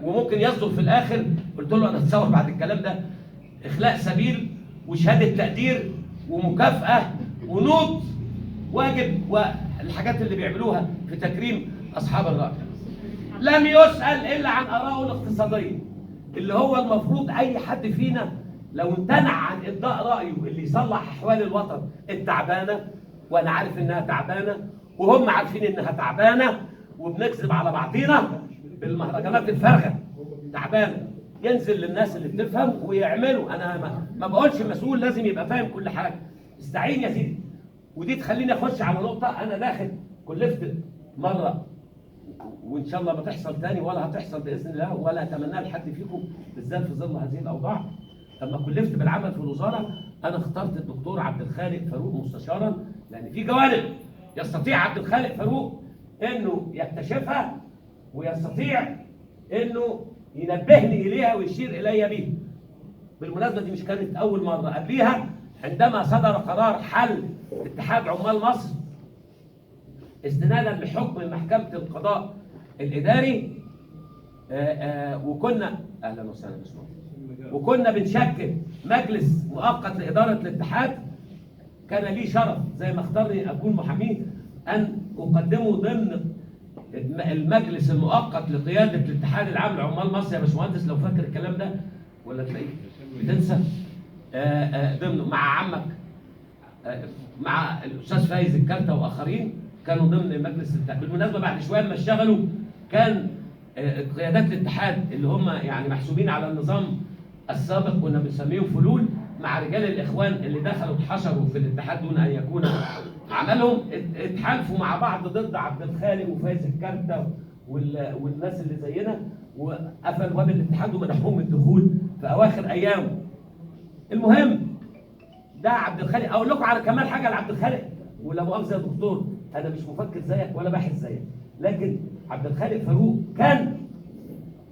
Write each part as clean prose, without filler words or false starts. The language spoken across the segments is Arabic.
وممكن يصدر في الاخر. قلت له انا اتصور بعد الكلام ده اخلاء سبيل وشهاده تقدير ومكافاه ونوط واجب والحاجات اللي بيعملوها في تكريم اصحاب الراي. لم يسال الا عن ارائه الاقتصاديه، اللي هو المفروض اي حد فينا لو امتنع عن ابداء رايه اللي يصلح احوال الوطن التعبانه، وانا عارف انها تعبانه وهم عارفين انها تعبانه وبنكذب على بعضينا بالمهرجانات الفارغه تعبانه، ينزل للناس اللي بتفهم ويعملوا. انا ما بقولش مسؤول لازم يبقى فاهم كل حاجه، استعين يا سيدي. ودي تخليني اخش على نقطه انا داخل كلفت مره وان شاء الله ما تحصل تاني ولا هتحصل باذن الله ولا اتمناها لحد فيكم بالذات في ظل هذه الاوضاع. لما كلفت بالعمل في الوزاره انا اخترت الدكتور عبد الخالق فاروق مستشارا، لان في جوانب يستطيع عبد الخالق فاروق انه يكتشفها ويستطيع انه ينبهني اليها ويشير الي بيها. بالمناسبه دي مش كانت اول مره، قبليها عندما صدر قرار حل اتحاد عمال مصر استنادا لحكم محكمه القضاء الاداري، وكنا اهلا وسهلا باشمهندس، وكنا بنشكل مجلس مؤقت لاداره الاتحاد. كان لي شرف زي ما اختارني اكون محاميه ان اقدمه ضمن المجلس المؤقت لقياده الاتحاد العام لعمال مصر. يا باشمهندس لو فاكر الكلام ده ولا تلاقيه بتنسى، ضمن مع عمك مع الاستاذ فايز الكارته واخرين كانوا ضمن مجلس الاتحاد. بالمناسبه بعد شويه لما اشتغلوا كان قيادات الاتحاد اللي هم يعني محسوبين على النظام السابق كنا بنسميهم فلول، مع رجال الاخوان اللي دخلوا اتحشروا في الاتحاد دون ان يكون عملهم، اتحالفوا مع بعض ضد عبد الخالق وفايز الكارته والناس اللي زينا، وقفل باب الاتحاد ومنحهم الدخول في اواخر ايامه. المهم ده عبد الخالق. اقول لكم على كمان حاجه لعبد الخالق، ولا مؤاخذه يا دكتور انا مش مفكر زيك ولا باحث زيك، لكن عبد الخالق فاروق كان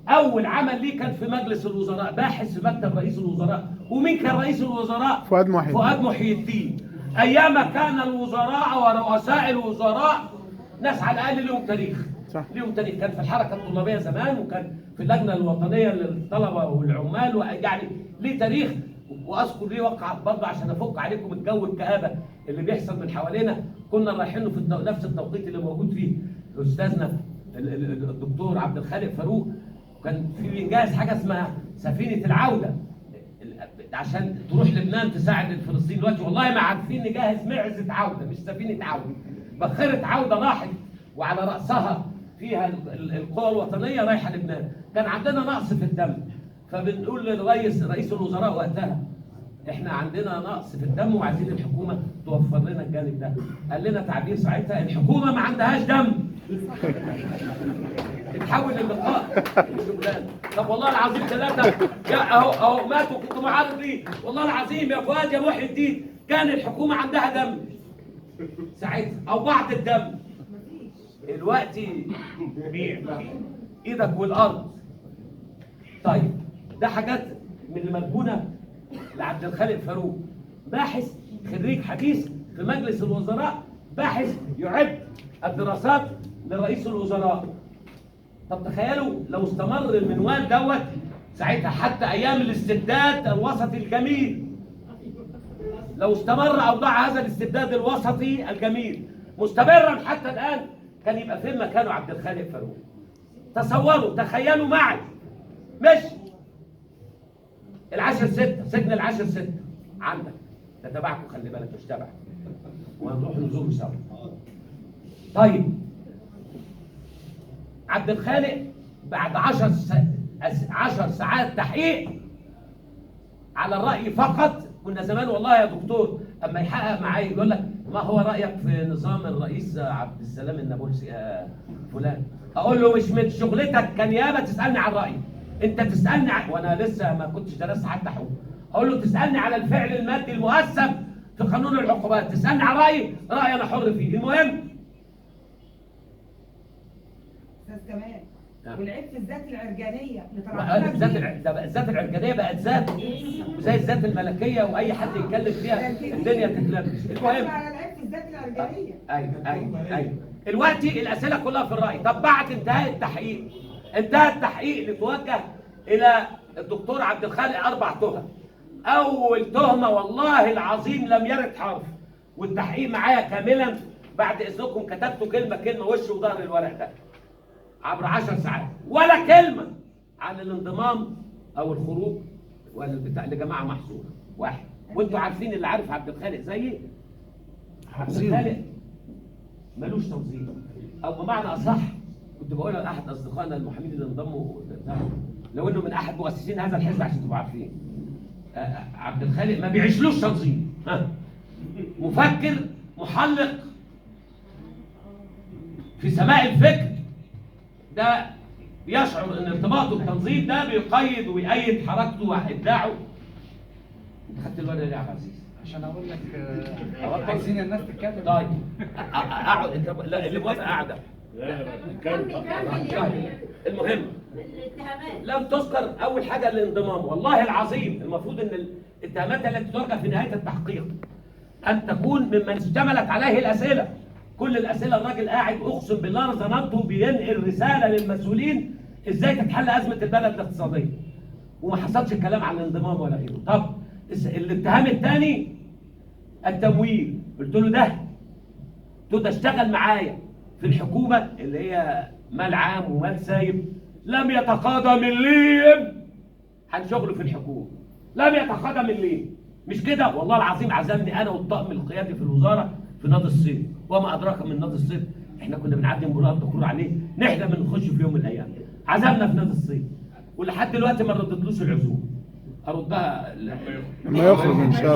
اول عمل ليه كان في مجلس الوزراء، باحث في مكتب رئيس الوزراء. ومين كان رئيس الوزراء؟ فؤاد محي الدين. ايام كان الوزراء ورؤساء الوزراء ناس على الاقل لهم تاريخ، صح. ليهم تاريخ. كان في الحركه الطلابيه زمان، وكان في اللجنه الوطنيه للطلبه والعمال، ويعني ليه تاريخ. واذكر ليه وقع برضه عشان افك عليكم الجو الكآبه اللي بيحصل من حوالينا. كنا رايحين في نفس التوقيت اللي موجود فيه استاذنا الدكتور عبد الخالق فاروق، كان في بينجهز حاجه اسمها سفينه العوده عشان تروح لبنان تساعد الفلسطينيين. دلوقتي والله ما عارفين نجهز معزه عوده مش سفينه عوده، باخره عوده راحت وعلى راسها فيها القوى الوطنيه رايحه لبنان. كان عندنا نقص في الدم، فبنقول رئيس الوزراء وقتها احنا عندنا نقص في الدم وعايزين الحكومه توفر لنا الجانب ده. قال لنا تعبير ساعتها الحكومه ما عندهاش دم. اتحول للقاء الشغلان. طب والله العظيم ثلاثه اهو ماتوا كنت معارض ليه. والله العظيم يا فؤاد يا محي الدين كان الحكومه عندها دم ساعتها او بعض الدم. دلوقتي بيع ايدك والارض. طيب ده حاجات من المرهونه لعبد الخالق فاروق، باحث خريج حديث في مجلس الوزراء، باحث يعد الدراسات لرئيس الوزراء. طب تخيلوا لو استمر المنوال دوت ساعتها حتى ايام الاستبداد الوسطي الجميل، لو استمر اوضاع هذا الاستبداد الوسطي الجميل مستمرا حتى الان، كان يبقى فين مكانه عبد الخالق فاروق؟ تصوروا تخيلوا معي. مش العاشر ستة، سجن العاشر ستة عندك ده تبعكم، خلي بالك مش تبعك، وهنروح نزوره سوا. طيب عبد الخالق بعد 10 ساعات تحقيق على الرأي فقط، كنا زمان والله يا دكتور اما يحقق معايا يقول لك ما هو رأيك في نظام الرئيس عبد السلام النابلسي يا فلان؟ اقول له مش من شغلتك كنيابه تسالني عن رأيي، انت تسالني وانا لسه ما كنتش درست حتى حقوق. اقول له تسالني على الفعل المادي المؤسف في قانون العقوبات، تسالني عن رايي انا حر فيه. المهم استاذ كمال والعيب في الذات العرجانيه الذات العرجانيه بقت ذات وزي الذات الملكيه واي حد يتكلم فيها الدنيا تتلبس. المهم على العيب في الذات العرجانيه. ايوه دلوقتي الاسئله كلها في الراي. طب بعد انتهاء التحقيق انتهى التحقيق لتوجه الى الدكتور عبد الخالق 4 تهم. اول تهمه والله العظيم لم يرد حرف، والتحقيق معايا كاملا بعد اذنكم كتبته كلمه كلمه وش وظهر الورق ده عبر 10 ساعات، ولا كلمه عن الانضمام او الخروج ولا البتاع لجماعه محظوره واحد. وانتوا عارفين اللي عارف عبد الخالق زيي، عبد الخالق ملوش تنظيم، او بمعنى اصح كنت بقول لاحد اصدقائنا المحامين اللي انضموا لو انه من احد مؤسسين هذا الحزب عشان تبقوا عارفين، عبد الخالق ما بيعيشلوش تنظيم، مفكر محلق في سماء الفكر، ده بيشعر ان ارتباطه بالتنظيم ده بيقيد ويأيد حركته وابداعه. انت خدت الورقه ليه يا عبد العزيز؟ عشان اقول لك عايزين الناس تتكلم. طيب اقعد انت، لا اللي موافق قاعده. المهم لم تذكر اول حاجه الانضمام. والله العظيم المفروض ان الاتهامات التي ترجع في نهايه التحقيق ان تكون ممن اشتملت عليه الاسئله. كل الاسئله الراجل قاعد اقسم بالله انا ظننته بينقل رساله للمسؤولين ازاي تتحل ازمه البلد الاقتصاديه، وما حصلش الكلام عن الانضمام ولا غيره. طب الاتهام الثاني التمويل، قلت له ده اشتغل معايا في الحكومه اللي هي مال عام ومال سايب، لم يتقاضى مليم عن شغله في الحكومه، لم يتقاضى مليم. مش كده والله العظيم عزمني انا والطاقم القيادي في الوزاره في نادي الصيد، وما ادراك من نادي الصيد، احنا كنا بنعدي مباراه الدكتور عليه نحلم ان نخش في يوم من الايام. عزمنا في نادي الصيد ولحد دلوقتي ما ردتلوش العزومه، اردها لما يخرج ان شاء الله.